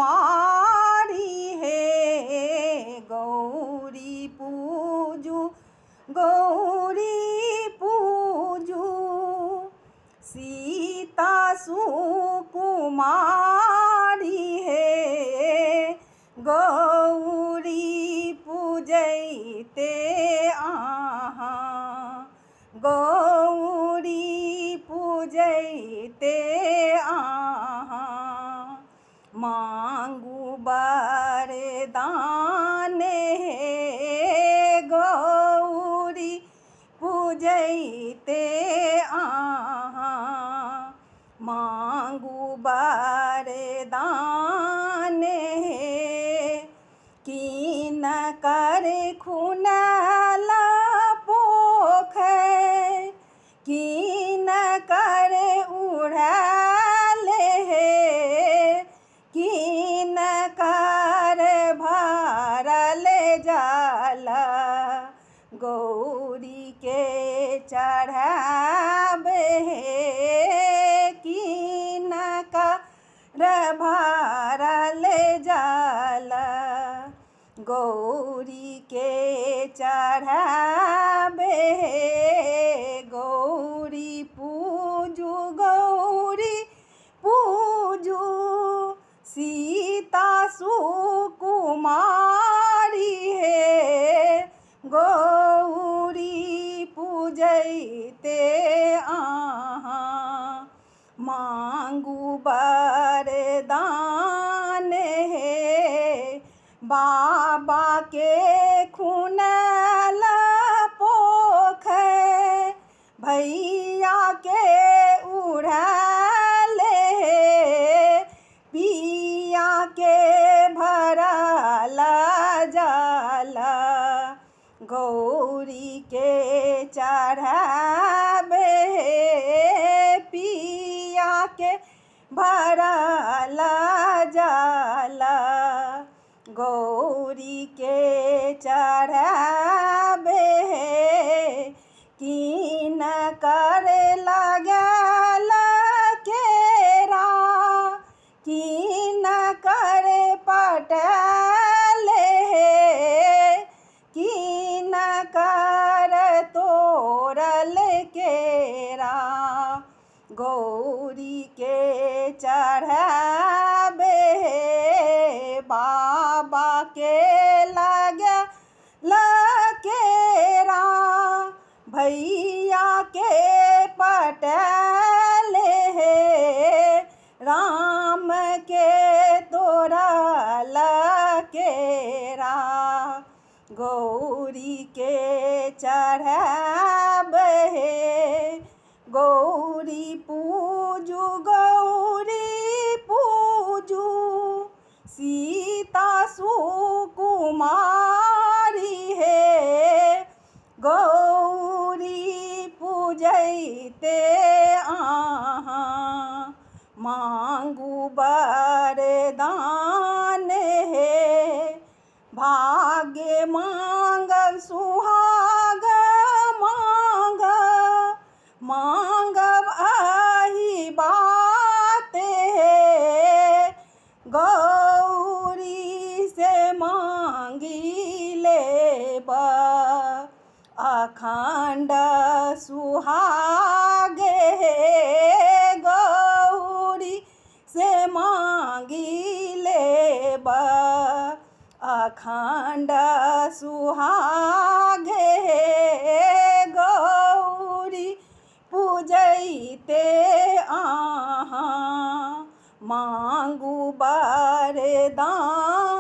कुमारी हे गौरी पूजू गौरी पूजू सीता सुकुमारी हे गौरी पूजैते आहा गौरी पूजैते आहा मांगू वरदान हे गौरी पूजैते आहा मांगू वरदान हे कीन कर खुनल पोख कीन कर उड़ल हे कीन कर भरल जल गौरी के चढ़ावे हे कीन कर भरल जल गौरी के चढ़ावे हे गौरी पूजू सीता सुकुमारी हे गौरी पूजैते आहा मांगू वरदान हे बाबा के खुनल पोख भैया के उड़ल हे पिया के भरल जल गौरी के चढ़ावे हे पिया के भरल जल गौरी के चढ़ावे हे कीन कर लगल केरा कीन कर पटल हे कीन कर तोरल केरा गौरी के चढ़ावे हे बाबा के लगल केरा भैया के पटल हे राम के तोरल केरा गौरी के चढ़ावे हे गौरी पूजू सीता सुकुमारी हे गौरी पूजैते आहा मांगू वरदान हे भाग्य मांगब सुहाग मांगब आही बात हे गौरी से मांगी लेब अखंड सुहाग हे गौरी से मांगी लेब अखंड सुहाग हे गौरी पूजैते आहा मांगू वरदान।